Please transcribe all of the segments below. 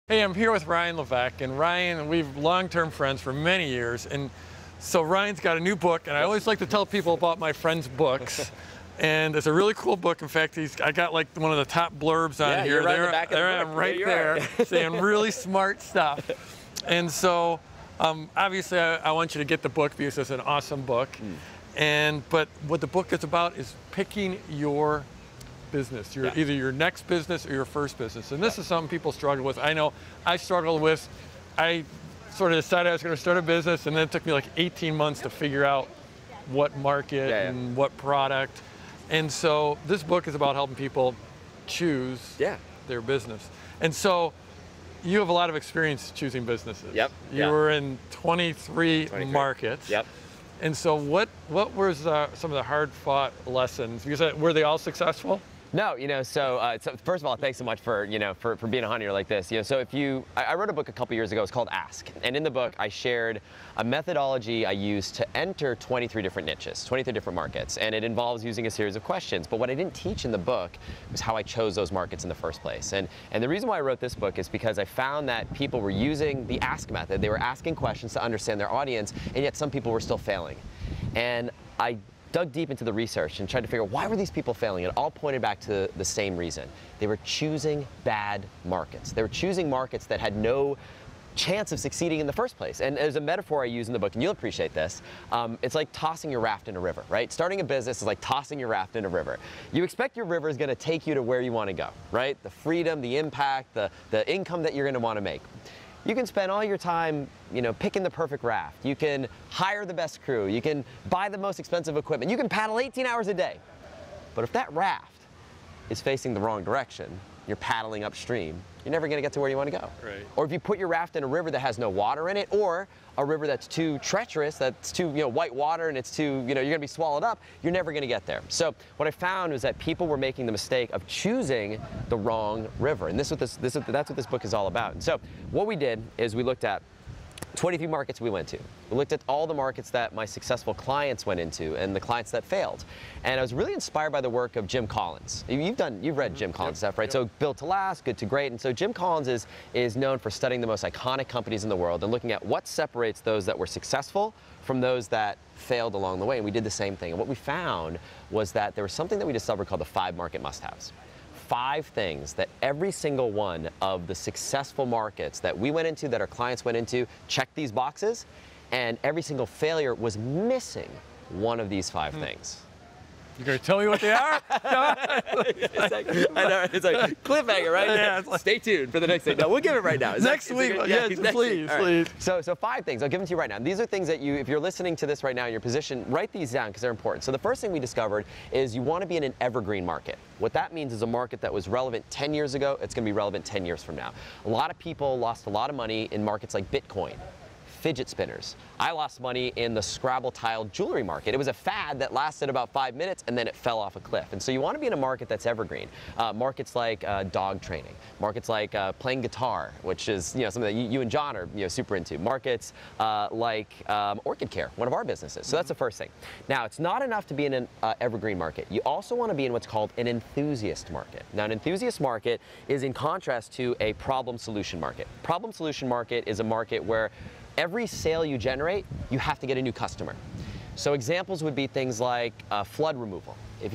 Hey, I'm here with Ryan Levesque, and Ryan, we've long-term friends for many years, and so Ryan's got a new book, and I always like to tell people about my friend's books, and it's a really cool book. In fact, I got like one of the top blurbs on here. You're right in the back of the there I book. am right there, saying really smart stuff. And so, obviously, I want you to get the book because it's an awesome book. But what the book is about is picking your business, either your next business or your first business. And this is something people struggle with. I know I struggled with. I sort of decided I was going to start a business, and then it took me like 18 months to figure out what market and what product. And so this book is about helping people choose their business. And so you have a lot of experience choosing businesses. You were in 23 markets. And so what were some of the hard-fought lessons? Because were they all successful? No, so first of all, thanks so much for being a hunter like this. So I wrote a book a couple years ago. It's called Ask, and in the book I shared a methodology I used to enter 23 different niches, 23 different markets, and it involves using a series of questions. But what I didn't teach in the book was how I chose those markets in the first place. And the reason why I wrote this book is because I found that people were using the Ask method. They were asking questions to understand their audience, and yet some people were still failing. And I dug deep into the research and tried to figure out why were these people failing. It all pointed back to the same reason. They were choosing bad markets. They were choosing markets that had no chance of succeeding in the first place. And there's a metaphor I use in the book, and you'll appreciate this. It's like tossing your raft in a river, right? Starting a business is like tossing your raft in a river. You expect your river is going to take you to where you want to go, right? The freedom, the impact, the income that you're going to want to make. You can spend all your time, picking the perfect raft. You can hire the best crew. You can buy the most expensive equipment. You can paddle 18 hours a day. But if that raft is facing the wrong direction, you're paddling upstream, you're never going to get to where you want to go. Or if you put your raft in a river that has no water in it, or a river that's too treacherous, that's too white water, and it's too, you're going to be swallowed up, you're never going to get there. So what I found was that people were making the mistake of choosing the wrong river, and that's what this book is all about. And so what we did is we looked at 23 markets we went to. We looked at all the markets that my successful clients went into and the clients that failed. And I was really inspired by the work of Jim Collins. You've read Jim Collins stuff, right? So Built to Last, Good to Great. And so Jim Collins is known for studying the most iconic companies in the world and looking at what separates those that were successful from those that failed along the way. And we did the same thing. And what we found was that there was something that we discovered called the 5 market must-haves. 5 things that every single one of the successful markets that we went into, that our clients went into, checked these boxes, and every single failure was missing one of these 5 things. You're going to tell me what they are? It's like cliffhanger, right? Yeah, stay tuned for the next thing. No, we'll give it right now. Next week. Please. So 5 things. I'll give them to you right now. And these are things that if you're listening to this right now in your position, write these down because they're important. So the first thing we discovered is you want to be in an evergreen market. What that means is a market that was relevant 10 years ago, it's going to be relevant 10 years from now. A lot of people lost a lot of money in markets like Bitcoin, fidget spinners. I lost money in the Scrabble tile jewelry market. It was a fad that lasted about 5 minutes and then it fell off a cliff. And so you want to be in a market that's evergreen. Markets like dog training, markets like playing guitar, which is something that you and John are super into. Markets like Orchid Care, one of our businesses. So that's the first thing. Now, it's not enough to be in an evergreen market. You also want to be in what's called an enthusiast market. Now, an enthusiast market is in contrast to a problem solution market. Problem solution market is a market where every sale you generate, you have to get a new customer. So examples would be things like flood removal. If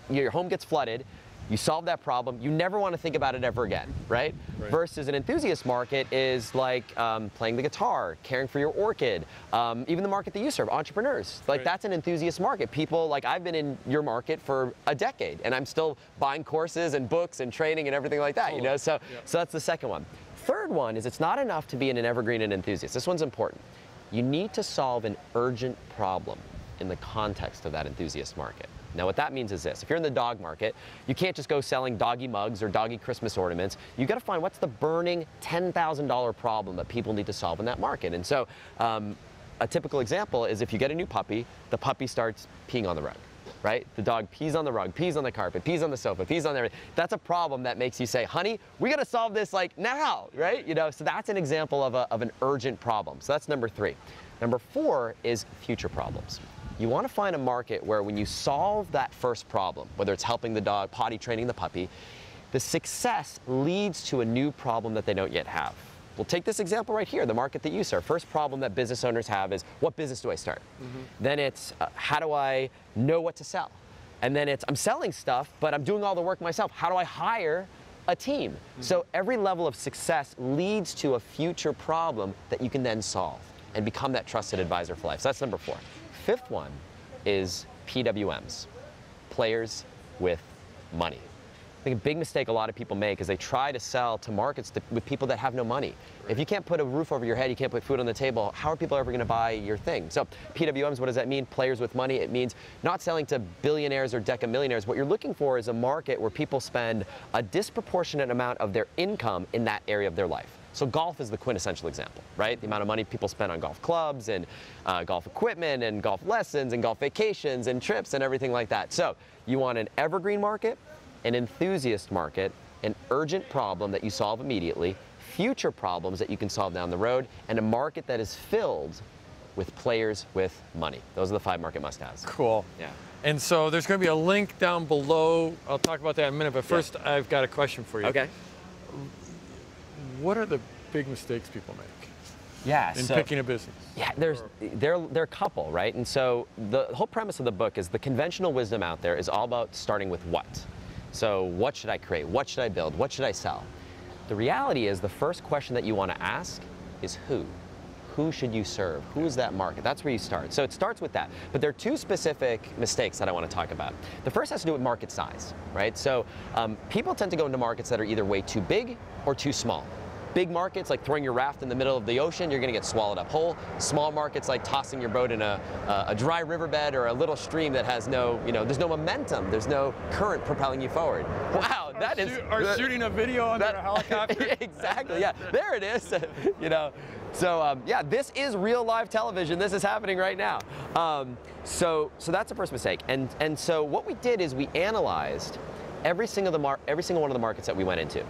your home gets flooded, you solve that problem, you never want to think about it ever again, right? Versus an enthusiast market is like playing the guitar, caring for your orchid, even the market that you serve, entrepreneurs. Like that's an enthusiast market. People, like I've been in your market for a decade and I'm still buying courses and books and training and everything like that, So that's the second one. Third one is it's not enough to be in an evergreen and enthusiast. This one's important. You need to solve an urgent problem in the context of that enthusiast market. Now what that means is this. If you're in the dog market, you can't just go selling doggy mugs or doggy Christmas ornaments. You've got to find what's the burning $10,000 problem that people need to solve in that market. And so a typical example is if you get a new puppy, the puppy starts peeing on the rug. Right? The dog pees on the rug, pees on the carpet, pees on the sofa, pees on everything. That's a problem that makes you say, honey, we got to solve this like now, right? So that's an example of an urgent problem. So that's number 3. Number 4 is future problems. You want to find a market where when you solve that first problem, whether it's helping the dog, potty training the puppy, the success leads to a new problem that they don't yet have. We'll take this example right here, the market that you serve. First problem that business owners have is, what business do I start? Then it's, how do I know what to sell? And then it's, I'm selling stuff, but I'm doing all the work myself. How do I hire a team? So every level of success leads to a future problem that you can then solve and become that trusted advisor for life. So that's number 4. 5th one is PWMs, players with money. I think a big mistake a lot of people make is they try to sell to markets with people that have no money. If you can't put a roof over your head, you can't put food on the table, how are people ever going to buy your thing? So PWMs, what does that mean? Players with money. It means not selling to billionaires or decamillionaires. What you're looking for is a market where people spend a disproportionate amount of their income in that area of their life. So golf is the quintessential example, right? The amount of money people spend on golf clubs and golf equipment and golf lessons and golf vacations and trips and everything like that. So you want an evergreen market, an enthusiast market, an urgent problem that you solve immediately, future problems that you can solve down the road, and a market that is filled with players with money. Those are the 5 market must-haves. Cool. Yeah. And so there's going to be a link down below. I'll talk about that in a minute, but first I've got a question for you. Okay. What are the big mistakes people make in picking a business? Yeah, there are a couple, right? And so the whole premise of the book is the conventional wisdom out there is all about starting with what. So what should I create? What should I build? What should I sell? The reality is the first question that you want to ask is who? Who should you serve? Who is that market? That's where you start. So it starts with that. But there are 2 specific mistakes that I want to talk about. The first has to do with market size, right? So people tend to go into markets that are either way too big or too small. Big markets, like throwing your raft in the middle of the ocean, you're going to get swallowed up whole. Small markets, like tossing your boat in a dry riverbed or a little stream that has no, there's no momentum, there's no current propelling you forward. Wow, that is... Or shooting a video under a helicopter. Exactly, yeah, there it is, So yeah, this is real live television. This is happening right now. So that's the first mistake. And so what we did is we analyzed every single one of the markets that we went into.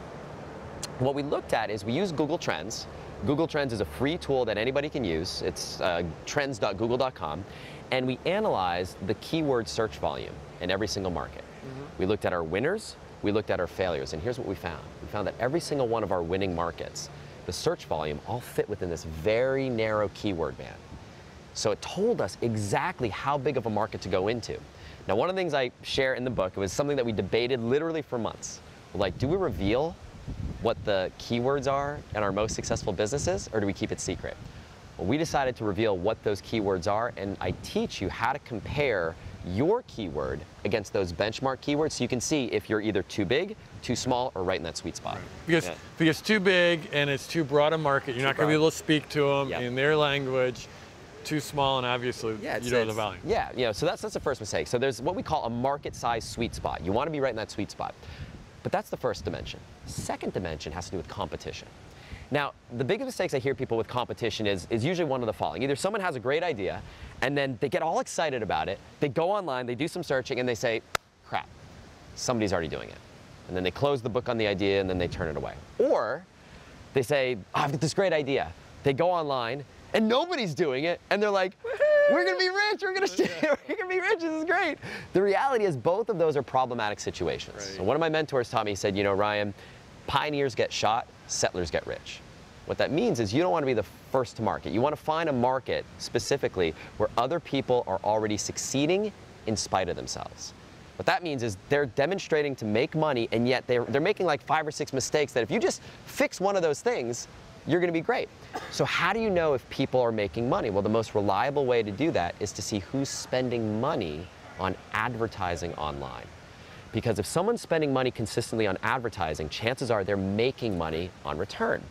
What we looked at is we used Google Trends. Google Trends is a free tool that anybody can use. It's trends.google.com. And we analyzed the keyword search volume in every single market. We looked at our winners, we looked at our failures, and here's what we found. We found that every single one of our winning markets, the search volume all fit within this very narrow keyword band. So it told us exactly how big of a market to go into. Now, one of the things I share in the book, it was something that we debated literally for months. Like, do we reveal what the keywords are in our most successful businesses, or do we keep it secret? Well, we decided to reveal what those keywords are, and I teach you how to compare your keyword against those benchmark keywords so you can see if you're either too big, too small, or right in that sweet spot. Because it's too big and it's too broad a market, you're not going to be able to speak to them in their language. Too small, and obviously you don't know the value. Yeah, so that's the first mistake. So there's what we call a market size sweet spot. You want to be right in that sweet spot. But that's the first dimension. Second dimension has to do with competition. Now, the biggest mistakes I hear people with competition is usually one of the following. Either someone has a great idea, and then they get all excited about it, they go online, they do some searching, and they say, crap, somebody's already doing it. And then they close the book on the idea, and then they turn it away. Or they say, oh, I've got this great idea. They go online, and nobody's doing it, and they're like, we're gonna be rich, we're gonna be rich, this is great. The reality is both of those are problematic situations. Right. So one of my mentors taught me, he said, Ryan, pioneers get shot, settlers get rich. What that means is you don't want to be the first to market. You want to find a market specifically where other people are already succeeding in spite of themselves. What that means is they're demonstrating to make money, and yet they're making like 5 or 6 mistakes that if you just fix one of those things, you're going to be great. So how do you know if people are making money? Well, the most reliable way to do that is to see who's spending money on advertising online. Because if someone's spending money consistently on advertising, chances are they're making money on return.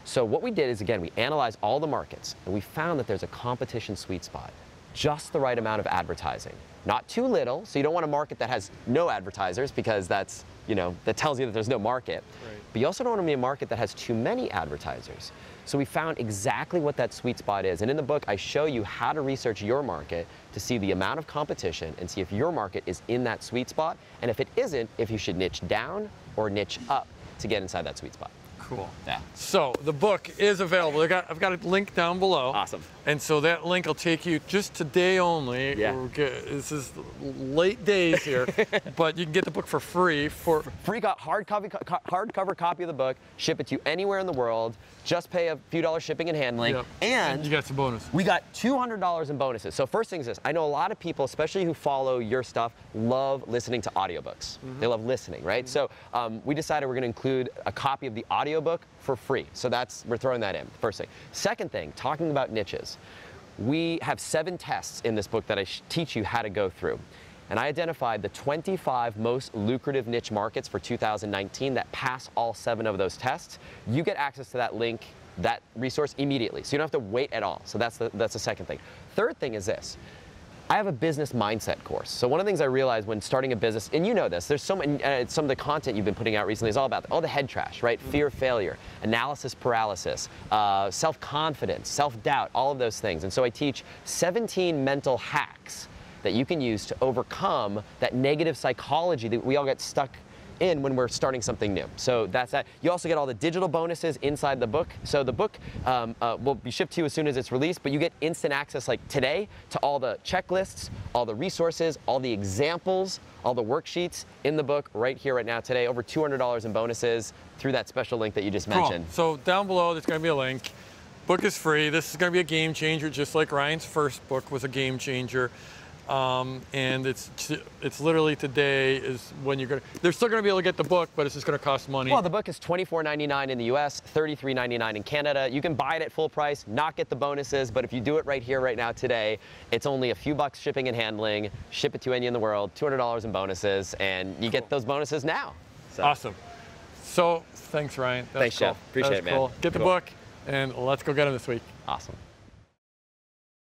So what we did is, again, we analyzed all the markets, and we found that there's a competition sweet spot. Just the right amount of advertising. Not too little, so you don't want a market that has no advertisers, because that's, that tells you that there's no market. Right. But you also don't want to be a market that has too many advertisers. So we found exactly what that sweet spot is. And in the book, I show you how to research your market to see the amount of competition and see if your market is in that sweet spot. And if it isn't, if you should niche down or niche up to get inside that sweet spot. Cool. Yeah. So the book is available. I've got a link down below. Awesome. And so that link will take you just today only. Yeah. This is late days here, but you can get the book for free. Free hardcover copy of the book. Ship it to you anywhere in the world. Just pay a few dollars shipping and handling. Yep. And you got some bonus. We got $200 in bonuses. So first thing is this. I know a lot of people, especially who follow your stuff, love listening to audiobooks. They love listening, right? So we decided we're going to include a copy of the audiobook for free. So we're throwing that in, first thing. Second thing, talking about niches. We have 7 tests in this book that I teach you how to go through. And I identified the 25 most lucrative niche markets for 2019 that pass all 7 of those tests. You get access to that link, that resource immediately. So you don't have to wait at all. So that's the second thing. Third thing is this. I have a business mindset course. So one of the things I realized when starting a business, and you know this, there's some of the content you've been putting out recently is all about all the head trash, right? Fear of failure, analysis paralysis, self-confidence, self-doubt, all of those things. And so I teach 17 mental hacks that you can use to overcome that negative psychology that we all get stuck in when we're starting something new. So that's that. You also get all the digital bonuses inside the book. So the book will be shipped to you as soon as it's released, but you get instant access like today to all the checklists, all the resources, all the examples, all the worksheets in the book right here, right now, today. Over $200 in bonuses through that special link that you just mentioned. So down below, there's going to be a link. Book is free. This is going to be a game changer, just like Ryan's first book was a game changer. And it's literally today is when they're still going to be able to get the book, but it's just going to cost money. Well, the book is $24.99 in the US, $33.99 in Canada. You can buy it at full price, not get the bonuses, but if you do it right here, right now, today, it's only a few bucks shipping and handling, ship it to any in the world, $200 in bonuses, and you get those bonuses now. So. Awesome. So, thanks, Ryan. Thanks, Jeff. Appreciate it, man. Cool. Get the book, and let's go get them this week. Awesome.